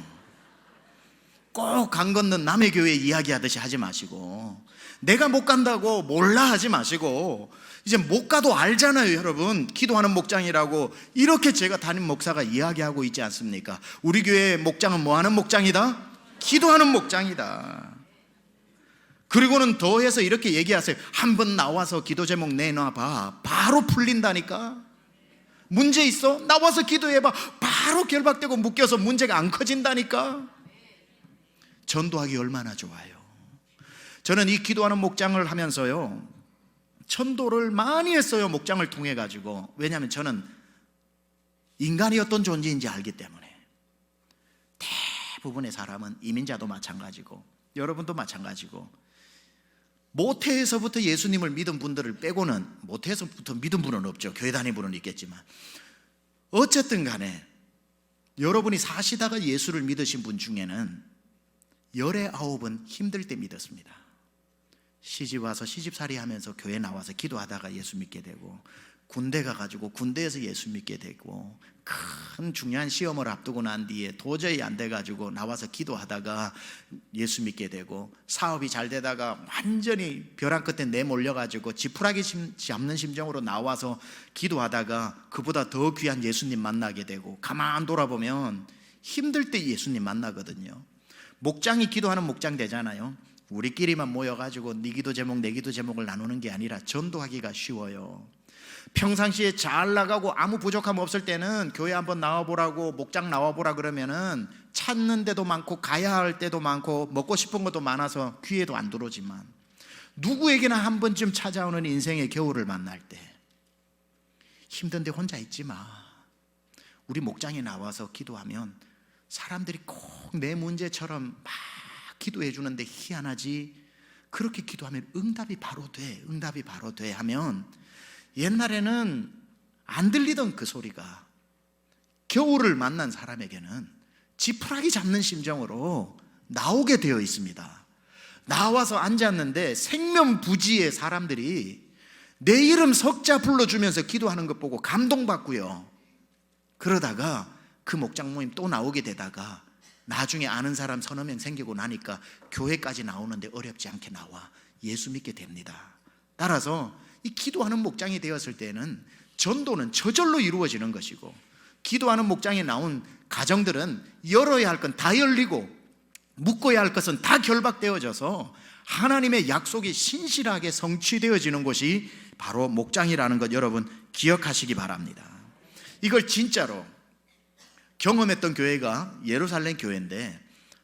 꼭 강 건넌 남의 교회 이야기하듯이 하지 마시고, 내가 못 간다고 몰라 하지 마시고, 이제 못 가도 알잖아요 여러분. 기도하는 목장이라고 이렇게 제가 담임 목사가 이야기하고 있지 않습니까? 우리 교회 목장은 뭐 하는 목장이다? 기도하는 목장이다. 그리고는 더해서 이렇게 얘기하세요. 한번 나와서 기도 제목 내놔봐, 바로 풀린다니까. 문제 있어? 나와서 기도해봐, 바로 결박되고 묶여서 문제가 안 커진다니까. 전도하기 얼마나 좋아요. 저는 이 기도하는 목장을 하면서요, 전도를 많이 했어요. 목장을 통해 가지고. 왜냐하면 저는 인간이 어떤 존재인지 알기 때문에. 대부분의 사람은, 이민자도 마찬가지고 여러분도 마찬가지고, 모태에서부터 예수님을 믿은 분들을 빼고는, 모태에서부터 믿은 분은 없죠. 교회 다니는 분은 있겠지만, 어쨌든 간에 여러분이 사시다가 예수를 믿으신 분 중에는 19은 힘들 때 믿었습니다. 시집 와서 시집살이 하면서 교회 나와서 기도하다가 예수 믿게 되고, 군대 가가지고 군대에서 예수 믿게 되고, 큰 중요한 시험을 앞두고 난 뒤에 도저히 안 돼가지고 나와서 기도하다가 예수 믿게 되고, 사업이 잘 되다가 완전히 벼랑 끝에 내몰려가지고 지푸라기 잡는 심정으로 나와서 기도하다가 그보다 더 귀한 예수님 만나게 되고, 가만 돌아보면 힘들 때 예수님 만나거든요. 목장이 기도하는 목장 되잖아요. 우리끼리만 모여가지고 네 기도 제목 내 기도 제목을 나누는 게 아니라 전도하기가 쉬워요. 평상시에 잘 나가고 아무 부족함 없을 때는 교회 한번 나와보라고, 목장 나와보라 그러면은 찾는 데도 많고 가야 할 때도 많고 먹고 싶은 것도 많아서 귀에도 안 들어오지만, 누구에게나 한 번쯤 찾아오는 인생의 겨울을 만날 때 힘든데 혼자 있지 마. 우리 목장에 나와서 기도하면 사람들이 꼭 내 문제처럼 막 기도해 주는데, 희한하지, 그렇게 기도하면 응답이 바로 돼, 응답이 바로 돼 하면, 옛날에는 안 들리던 그 소리가 겨울을 만난 사람에게는 지푸라기 잡는 심정으로 나오게 되어 있습니다. 나와서 앉았는데 생면부지의 사람들이 내 이름 석자 불러주면서 기도하는 것 보고 감동받고요. 그러다가 그 목장 모임 또 나오게 되다가 나중에 아는 사람 서너 명 생기고 나니까 교회까지 나오는데 어렵지 않게 나와 예수 믿게 됩니다. 따라서 이 기도하는 목장이 되었을 때는 전도는 저절로 이루어지는 것이고, 기도하는 목장에 나온 가정들은 열어야 할 건 다 열리고 묶어야 할 것은 다 결박되어져서 하나님의 약속이 신실하게 성취되어지는 곳이 바로 목장이라는 것 여러분 기억하시기 바랍니다. 이걸 진짜로 경험했던 교회가 예루살렘 교회인데,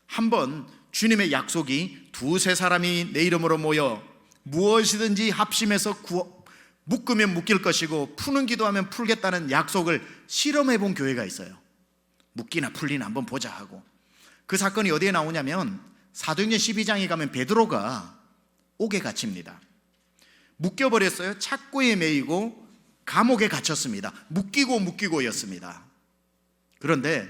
한번 주님의 약속이 두세 사람이 내 이름으로 모여 무엇이든지 합심해서 묶으면 묶일 것이고 푸는 기도하면 풀겠다는 약속을 실험해 본 교회가 있어요. 묶이나 풀리나 한번 보자 하고. 그 사건이 어디에 나오냐면 사도행전 12장에 가면 베드로가 옥에 갇힙니다. 묶여버렸어요. 착고에 매이고 감옥에 갇혔습니다. 묶이고였습니다. 그런데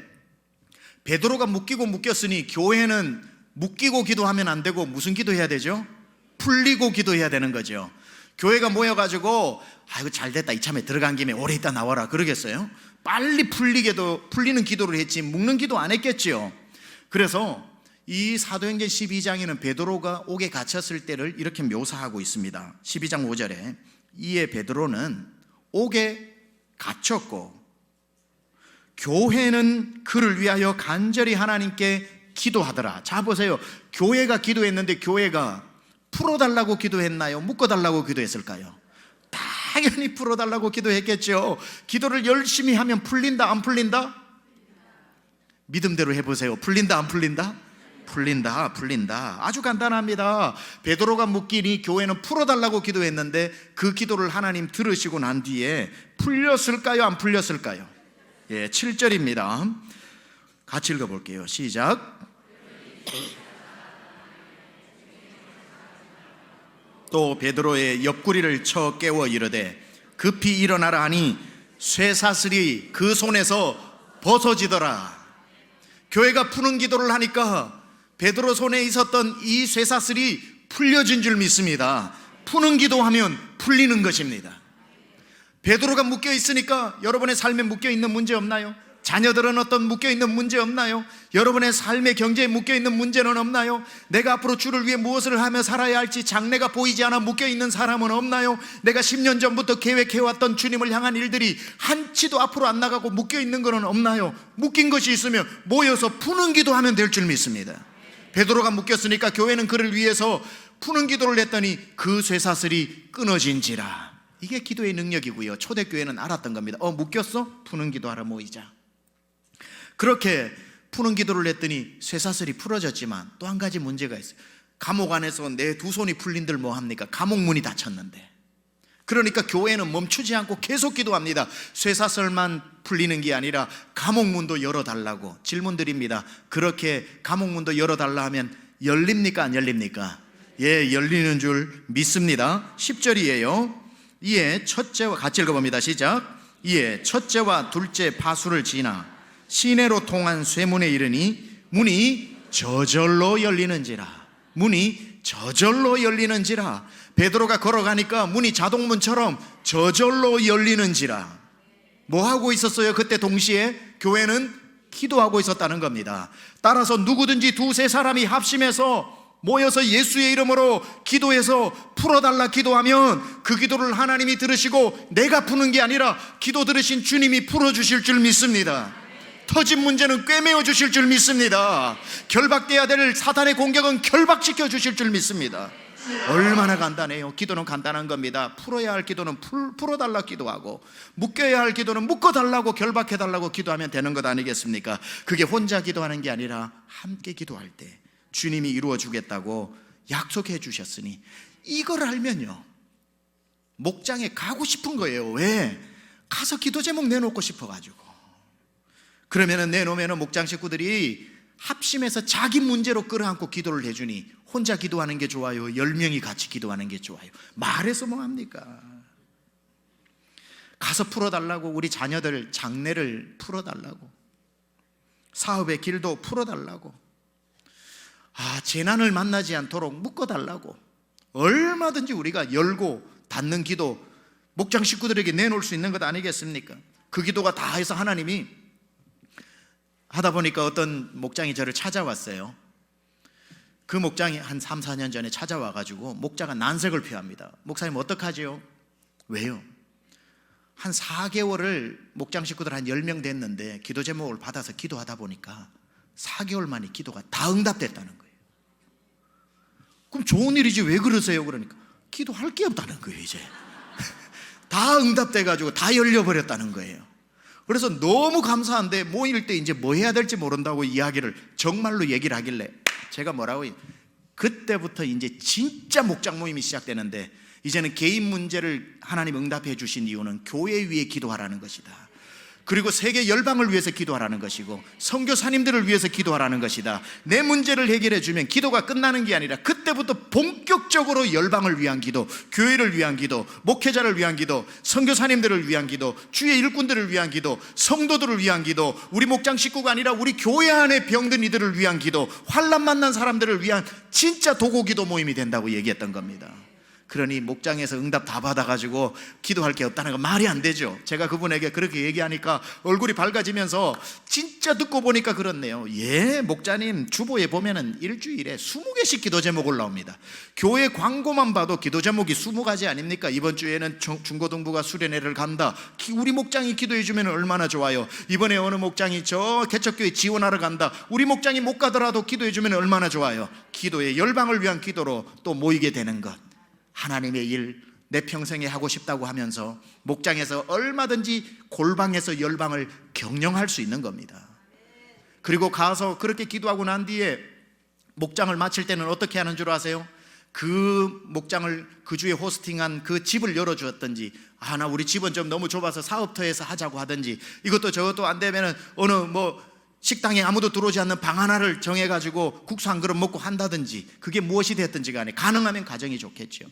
베드로가 묶였으니 교회는 묶이고 기도하면 안 되고 무슨 기도해야 되죠? 풀리고 기도해야 되는 거죠. 교회가 모여가지고 아이고 잘됐다, 이참에 들어간 김에 오래 있다 나와라 그러겠어요? 빨리 풀리는 기도를 했지 묶는 기도 안 했겠지요. 그래서 이 사도행전 12장에는 베드로가 옥에 갇혔을 때를 이렇게 묘사하고 있습니다. 12장 5절에 이에 베드로는 옥에 갇혔고 교회는 그를 위하여 간절히 하나님께 기도하더라. 자 보세요. 교회가 기도했는데 교회가 풀어달라고 기도했나요? 묶어달라고 기도했을까요? 당연히 풀어달라고 기도했겠죠. 기도를 열심히 하면 풀린다 안 풀린다? 믿음대로 해보세요. 풀린다 안 풀린다? 풀린다. 아주 간단합니다. 베드로가 묶이니 교회는 풀어달라고 기도했는데 그 기도를 하나님 들으시고 난 뒤에 풀렸을까요? 안 풀렸을까요? 7절입니다. 같이 읽어볼게요. 시작. 또 베드로의 옆구리를 쳐 깨워 이르되 급히 일어나라 하니 쇠사슬이 그 손에서 벗어지더라. 교회가 푸는 기도를 하니까 베드로 손에 있었던 이 쇠사슬이 풀려진 줄 믿습니다. 푸는 기도하면 풀리는 것입니다. 베드로가 묶여 있으니까 여러분의 삶에 묶여 있는 문제 없나요? 자녀들은 어떤 묶여 있는 문제 없나요? 여러분의 삶의 경제에 묶여 있는 문제는 없나요? 내가 앞으로 주를 위해 무엇을 하며 살아야 할지 장래가 보이지 않아 묶여 있는 사람은 없나요? 내가 10년 전부터 계획해왔던 주님을 향한 일들이 한치도 앞으로 안 나가고 묶여 있는 것은 없나요? 묶인 것이 있으면 모여서 푸는 기도하면 될 줄 믿습니다. 베드로가 묶였으니까 교회는 그를 위해서 푸는 기도를 했더니 그 쇠사슬이 끊어진지라. 이게 기도의 능력이고요. 초대교회는 알았던 겁니다. 묶였어? 푸는 기도하러 모이자. 그렇게 푸는 기도를 했더니 쇠사슬이 풀어졌지만 또 한 가지 문제가 있어요. 감옥 안에서 내 두 손이 풀린들 뭐합니까? 감옥 문이 닫혔는데. 그러니까 교회는 멈추지 않고 계속 기도합니다. 쇠사슬만 풀리는 게 아니라 감옥 문도 열어달라고. 질문 드립니다. 그렇게 감옥 문도 열어달라 하면 열립니까? 안 열립니까? 예, 열리는 줄 믿습니다. 10절이에요 이에 첫째와, 같이 읽어봅니다. 시작. 이에 첫째와 둘째 파수를 지나 시내로 통한 쇠문에 이르니 문이 저절로 열리는지라. 문이 저절로 열리는지라. 베드로가 걸어가니까 문이 자동문처럼 저절로 열리는지라. 뭐 하고 있었어요? 그때 동시에 교회는 기도하고 있었다는 겁니다. 따라서 누구든지 두세 사람이 합심해서 모여서 예수의 이름으로 기도해서 풀어달라 기도하면 그 기도를 하나님이 들으시고 내가 푸는 게 아니라 기도 들으신 주님이 풀어주실 줄 믿습니다. 터진 문제는 꿰매어 주실 줄 믿습니다. 결박돼야 될 사탄의 공격은 결박시켜 주실 줄 믿습니다. 얼마나 간단해요. 기도는 간단한 겁니다. 풀어야 할 기도는 풀어달라 기도하고, 묶여야 할 기도는 묶어달라고, 결박해달라고 기도하면 되는 것 아니겠습니까? 그게 혼자 기도하는 게 아니라 함께 기도할 때 주님이 이루어 주겠다고 약속해 주셨으니 이걸 알면요 목장에 가고 싶은 거예요. 왜? 가서 기도 제목 내놓고 싶어가지고. 그러면은 내놓으면은 목장 식구들이 합심해서 자기 문제로 끌어안고 기도를 해주니 혼자 기도하는 게 좋아요? 10명이 같이 기도하는 게 좋아요? 말해서 뭐합니까? 가서 풀어달라고, 우리 자녀들 장래를 풀어달라고, 사업의 길도 풀어달라고, 재난을 만나지 않도록 묶어달라고, 얼마든지 우리가 열고 닫는 기도 목장 식구들에게 내놓을 수 있는 것 아니겠습니까? 그 기도가 다 해서 하나님이 하다 보니까 어떤 목장이 저를 찾아왔어요. 그 목장이 한 3, 4년 전에 찾아와가지고 목자가 난색을 표합니다. 목사님 어떡하지요? 왜요? 한 4개월을 목장 식구들 한 10명 됐는데 기도 제목을 받아서 기도하다 보니까 4개월 만에 기도가 다 응답됐다는 거예요. 그럼 좋은 일이지 왜 그러세요? 그러니까 기도할 게 없다는 거예요. 이제 다 응답돼가지고 다 열려버렸다는 거예요. 그래서 너무 감사한데 모일 때 이제 뭐 해야 될지 모른다고 이야기를 정말로 얘기를 하길래 제가 뭐라고 해요? 그때부터 이제 진짜 목장 모임이 시작되는데 이제는 개인 문제를 하나님 응답해 주신 이유는 교회 위에 기도하라는 것이다. 그리고 세계 열방을 위해서 기도하라는 것이고 선교사님들을 위해서 기도하라는 것이다. 내 문제를 해결해 주면 기도가 끝나는 게 아니라 그때부터 본격적으로 열방을 위한 기도, 교회를 위한 기도, 목회자를 위한 기도, 선교사님들을 위한 기도, 주의 일꾼들을 위한 기도, 성도들을 위한 기도, 우리 목장 식구가 아니라 우리 교회 안에 병든 이들을 위한 기도, 환난 만난 사람들을 위한 진짜 도고 기도 모임이 된다고 얘기했던 겁니다. 그러니 목장에서 응답 다 받아가지고 기도할 게 없다는 거 말이 안 되죠. 제가 그분에게 그렇게 얘기하니까 얼굴이 밝아지면서 진짜 듣고 보니까 그렇네요. 예, 목자님 주보에 보면은 일주일에 20개씩 기도 제목 올라옵니다. 교회 광고만 봐도 기도 제목이 20가지 아닙니까? 이번 주에는 중고등부가 수련회를 간다. 우리 목장이 기도해 주면 얼마나 좋아요. 이번에 어느 목장이 저 개척교회 지원하러 간다. 우리 목장이 못 가더라도 기도해 주면 얼마나 좋아요. 기도의 열방을 위한 기도로 또 모이게 되는 것, 하나님의 일 내 평생에 하고 싶다고 하면서 목장에서 얼마든지 골방에서 열방을 경영할 수 있는 겁니다. 그리고 가서 그렇게 기도하고 난 뒤에 목장을 마칠 때는 어떻게 하는 줄 아세요? 그 목장을 그 주에 호스팅한 그 집을 열어주었든지, 나 우리 집은 좀 너무 좁아서 사업터에서 하자고 하든지, 이것도 저것도 안 되면은 어느 식당에 아무도 들어오지 않는 방 하나를 정해가지고 국수 한 그릇 먹고 한다든지, 그게 무엇이 됐든지 간에 가능하면 가정이 좋겠죠.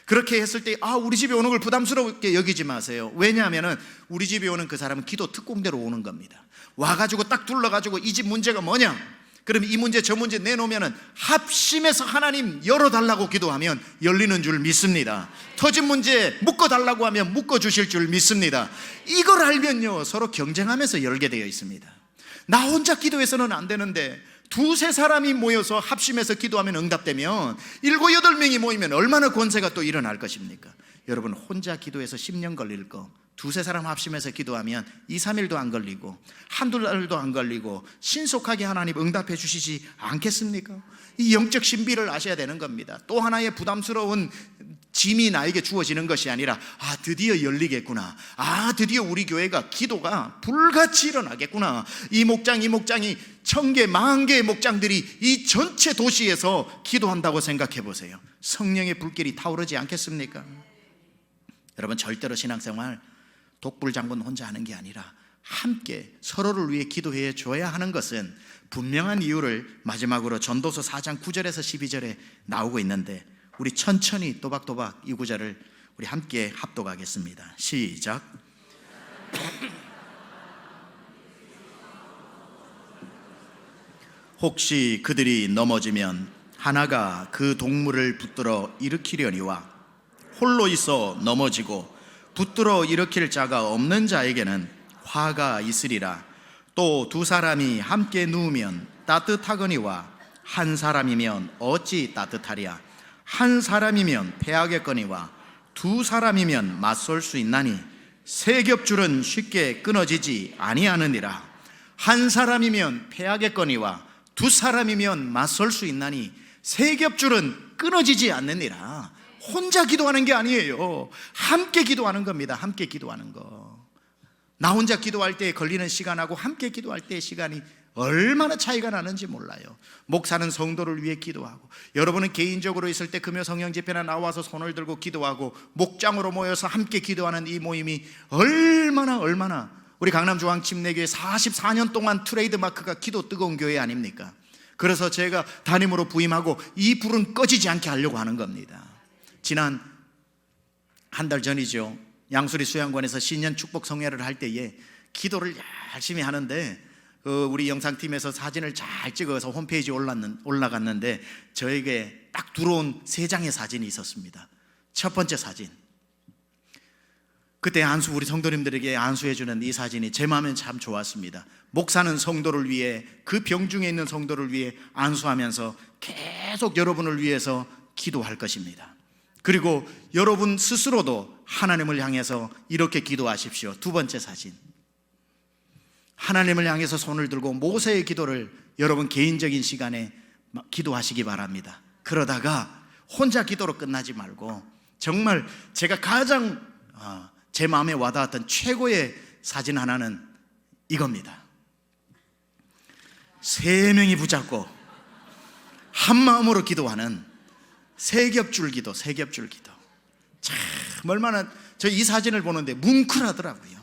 그렇게 했을 때 우리 집에 오는 걸 부담스럽게 여기지 마세요. 왜냐하면 우리 집에 오는 그 사람은 기도 특공대로 오는 겁니다. 와가지고 딱 둘러가지고 이 집 문제가 뭐냐, 그럼 이 문제 저 문제 내놓으면 합심해서 하나님 열어달라고 기도하면 열리는 줄 믿습니다. 터진 문제 묶어달라고 하면 묶어주실 줄 믿습니다. 이걸 알면요, 서로 경쟁하면서 열게 되어 있습니다. 나 혼자 기도해서는 안 되는데 두세 사람이 모여서 합심해서 기도하면 응답되면 7, 8명이 모이면 얼마나 권세가 또 일어날 것입니까? 여러분, 혼자 기도해서 10년 걸릴 거 두세 사람 합심해서 기도하면 2, 3일도 안 걸리고 한두 달도 안 걸리고 신속하게 하나님 응답해 주시지 않겠습니까? 이 영적 신비를 아셔야 되는 겁니다. 또 하나의 부담스러운 짐이 나에게 주어지는 것이 아니라 드디어 열리겠구나, 드디어 우리 교회가 기도가 불같이 일어나겠구나. 이 목장이 1000개, 10,000개의 목장들이 이 전체 도시에서 기도한다고 생각해 보세요. 성령의 불길이 타오르지 않겠습니까? 여러분, 절대로 신앙생활 독불장군 혼자 하는 게 아니라 함께 서로를 위해 기도해 줘야 하는 것은 분명한 이유를 마지막으로 전도서 4장 9절에서 12절에 나오고 있는데, 우리 천천히 또박또박 이 구절을 우리 함께 합독하겠습니다. 시작. 혹시 그들이 넘어지면 하나가 그 동물을 붙들어 일으키려니와 홀로 있어 넘어지고 붙들어 일으킬 자가 없는 자에게는 화가 있으리라. 또 두 사람이 함께 누우면 따뜻하거니와 한 사람이면 어찌 따뜻하랴. 한 사람이면 패하겠거니와 두 사람이면 맞설 수 있나니 세 겹줄은 쉽게 끊어지지 아니하느니라. 한 사람이면 패하겠거니와 두 사람이면 맞설 수 있나니 세 겹줄은 끊어지지 않느니라. 혼자 기도하는 게 아니에요. 함께 기도하는 겁니다. 함께 기도하는 거. 나 혼자 기도할 때 걸리는 시간하고 함께 기도할 때의 시간이 얼마나 차이가 나는지 몰라요. 목사는 성도를 위해 기도하고, 여러분은 개인적으로 있을 때 금요 성령 집회나 나와서 손을 들고 기도하고 목장으로 모여서 함께 기도하는 이 모임이 얼마나 우리 강남중앙 침례교회 44년 동안 트레이드마크가 기도 뜨거운 교회 아닙니까? 그래서 제가 담임으로 부임하고 이 불은 꺼지지 않게 하려고 하는 겁니다. 지난 한 달 전이죠. 양수리 수양관에서 신년 축복 성회를 할 때에 기도를 열심히 하는데 우리 영상팀에서 사진을 잘 찍어서 홈페이지에 올라갔는데 저에게 딱 들어온 3장의 사진이 있었습니다. 첫 번째 사진, 그때 우리 성도님들에게 안수해주는 이 사진이 제 마음에 참 좋았습니다. 목사는 성도를 위해, 그 병중에 있는 성도를 위해 안수하면서 계속 여러분을 위해서 기도할 것입니다. 그리고 여러분 스스로도 하나님을 향해서 이렇게 기도하십시오. 두 번째 사진, 하나님을 향해서 손을 들고 모세의 기도를 여러분 개인적인 시간에 기도하시기 바랍니다. 그러다가 혼자 기도로 끝나지 말고 정말 제가 가장 제 마음에 와닿았던 최고의 사진 하나는 이겁니다. 3명이 붙잡고 한 마음으로 기도하는 세겹줄 기도. 참 얼마나, 저 이 사진을 보는데 뭉클하더라고요.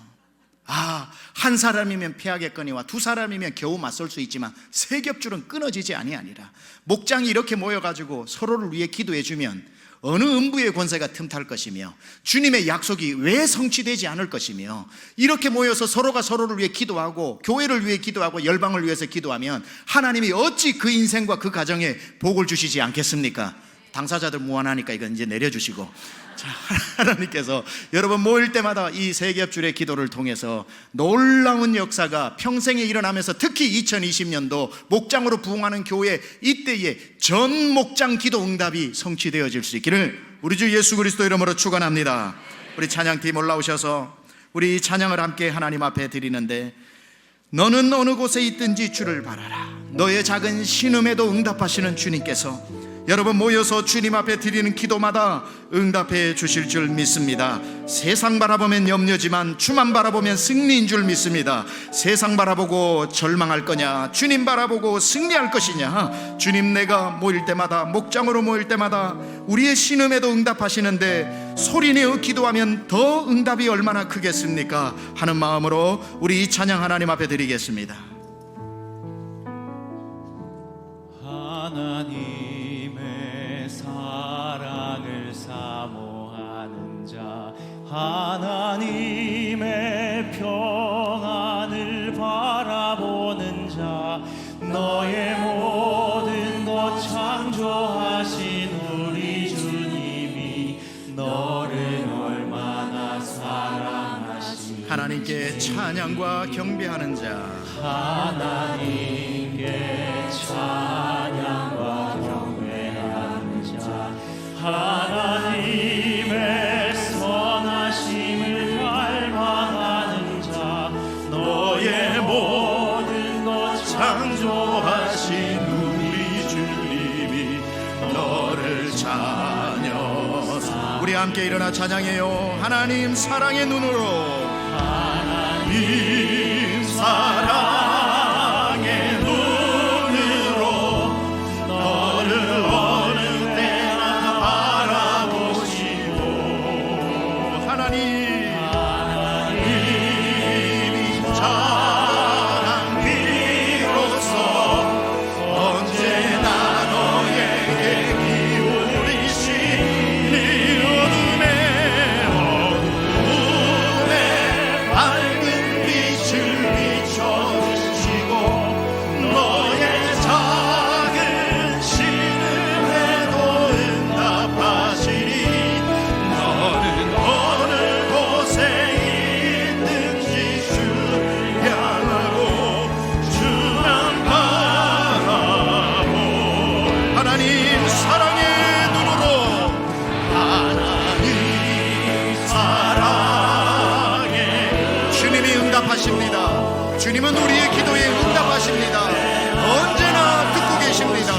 한 사람이면 패하겠거니와 두 사람이면 겨우 맞설 수 있지만 세 겹줄은 끊어지지 아니하니라. 목장이 이렇게 모여가지고 서로를 위해 기도해주면 어느 음부의 권세가 틈탈 것이며 주님의 약속이 왜 성취되지 않을 것이며, 이렇게 모여서 서로가 서로를 위해 기도하고 교회를 위해 기도하고 열방을 위해서 기도하면 하나님이 어찌 그 인생과 그 가정에 복을 주시지 않겠습니까? 당사자들 무한하니까 이건 이제 내려주시고, 자, 하나님께서 여러분 모일 때마다 이 세 겹줄의 기도를 통해서 놀라운 역사가 평생에 일어나면서, 특히 2020년도 목장으로 부흥하는 교회 이때에 전 목장 기도 응답이 성취되어질 수 있기를 우리 주 예수 그리스도 이름으로 축원합니다. 우리 찬양팀 올라오셔서 우리 찬양을 함께 하나님 앞에 드리는데, 너는 어느 곳에 있든지 주를 바라라. 너의 작은 신음에도 응답하시는 주님께서 여러분 모여서 주님 앞에 드리는 기도마다 응답해 주실 줄 믿습니다. 세상 바라보면 염려지만 주만 바라보면 승리인 줄 믿습니다. 세상 바라보고 절망할 거냐, 주님 바라보고 승리할 것이냐. 주님, 내가 모일 때마다, 목장으로 모일 때마다 우리의 신음에도 응답하시는데 소리내어 기도하면 더 응답이 얼마나 크겠습니까 하는 마음으로 우리 이 찬양 하나님 앞에 드리겠습니다. 하나님의 사랑을 사모 하나님의 평안을 바라보는 자, 너의 모든 것 창조하신 우리 주님이 너를 얼마나 사랑하시니. 하나님께 찬양과 경배하는 자, 하나님께 찬양과 경배하는 자, 하나님의 선하심을 갈망하는 자, 너의 모든 것 창조하신 우리 주님이 너를 찬양. 우리 함께 일어나 찬양해요. 하나님 사랑의 눈으로, 하나님 사랑의 눈으로 너를 어느 때나 바라보시고, 하나님이 사랑 비로소 언제나 너에게 기울이시니 어둠에 밝은 빛을 비춰주시고, 너의 작은 신음에도 응답하시니 너는 어느 곳에 있든지 주를 향하고 주만 바라보. 하나님 사랑의 눈으로, 하나님 사랑의 주님이 응답하십니다. 주님은 우리의 기도에 응답하십니다. 언제나 듣고 계십니다.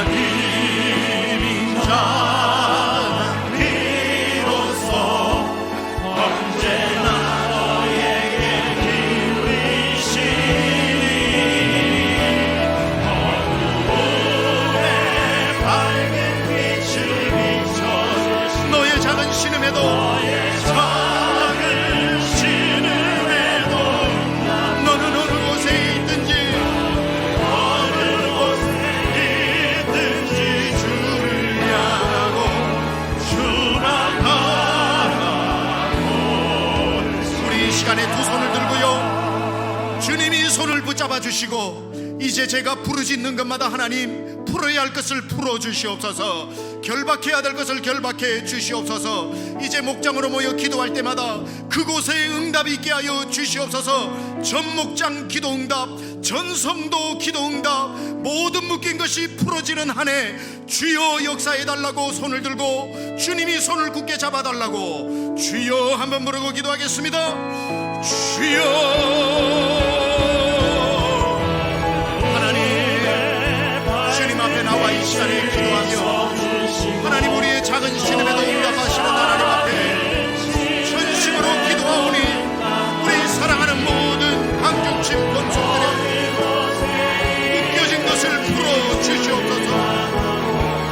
하나님인 자는 비로소 언제나 너에게 기울이시니 어둠에 밝은 빛을 비춰주시니 너의 작은 신음에도, 작은 신음에도 너는 어느 곳에 있든지 어느 곳에 있든지 주를 향하고 주만 바라보. 우리 이 시간에 두 손을 들고요, 주님이 손을 붙잡아 주시고, 이제 제가 부르짖는 것마다 하나님 풀어야 할 것을 풀어주시옵소서, 결박해야 될 것을 결박해 주시옵소서. 이제 목장으로 모여 기도할 때마다 그곳에 응답이 있게 하여 주시옵소서. 전 목장 기도 응답, 전 성도 기도 응답, 모든 묶인 것이 풀어지는 한 해 주여 역사해 달라고 손을 들고, 주님이 손을 굳게 잡아 달라고 주여 한번 부르고 기도하겠습니다. 주여. 주님 앞에 나와 이 시간에 기도하며, 하나님 우리의 작은 신음에도 응답하시는 하나님 앞에 전심으로 기도하오니, 우리 사랑하는 모든 강중심 권속들의 묶여진 것을 풀어주시옵소서.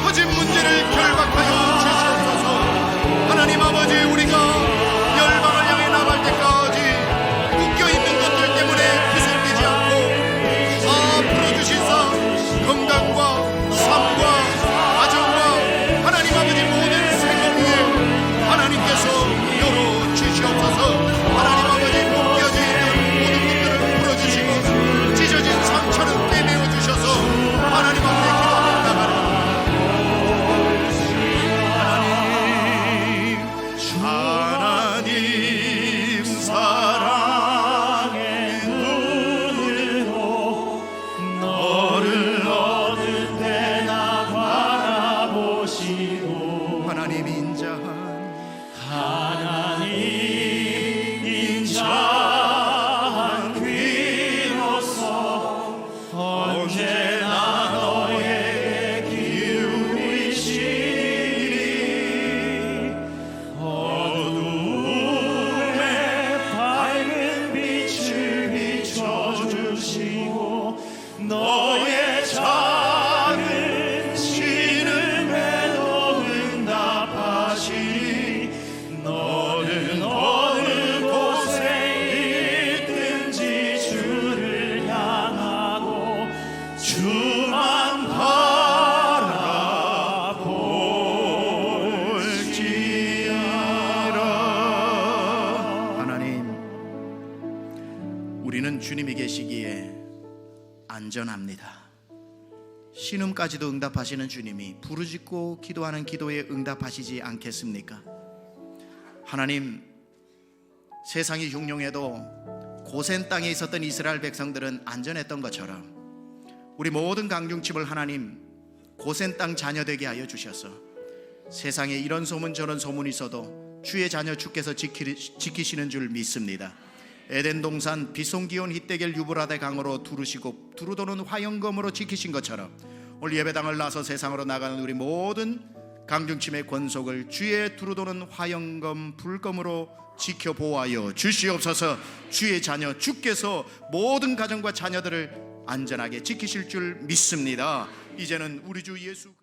터진 문제를 결박하여 주시옵소서. 하나님 아버지, 우리가 열방을 향해 나갈 때까지 묶여있는 것들 때문에 구속되지 않고 다 풀어주시사 건강과 삶과 가정과 하나님 아버지 모든 생각 위에 하나님께서 열어주시옵소서. 하나님 아버지 묶여져 있는 모든 것들을 풀어주시고, 찢어진 상처를 꿰매어 주셔서 하나님 앞에 기도합니다. 하나님 사랑의 눈으로 너를 어느 때나 바라보시고, 하나님 인자한 하나님 인자한 귀로서 언제나 너에게 기울이시니 어둠에 밝은 빛을 비춰주시고, 너의 작은 신음에도 응답하시니 너는 주님이 계시기에 안전합니다. 신음까지도 응답하시는 주님이 부르짖고 기도하는 기도에 응답하시지 않겠습니까? 하나님, 세상이 흉흉해도 고센 땅에 있었던 이스라엘 백성들은 안전했던 것처럼 우리 모든 강중집을 하나님 고센 땅 자녀 되게 하여 주셔서 세상에 이런 소문 저런 소문이 있어도 주의 자녀 주께서 지키시는 줄 믿습니다. 에덴 동산 비송기온 히데겔 유브라데 강으로 두르시고 두루도는 화영검으로 지키신 것처럼 오늘 예배당을 나서 세상으로 나가는 우리 모든 강중침의 권속을 주의 두루도는 화영검 불검으로 지켜 보호하여 주시옵소서. 주의 자녀 주께서 모든 가정과 자녀들을 안전하게 지키실 줄 믿습니다. 이제는 우리 주 예수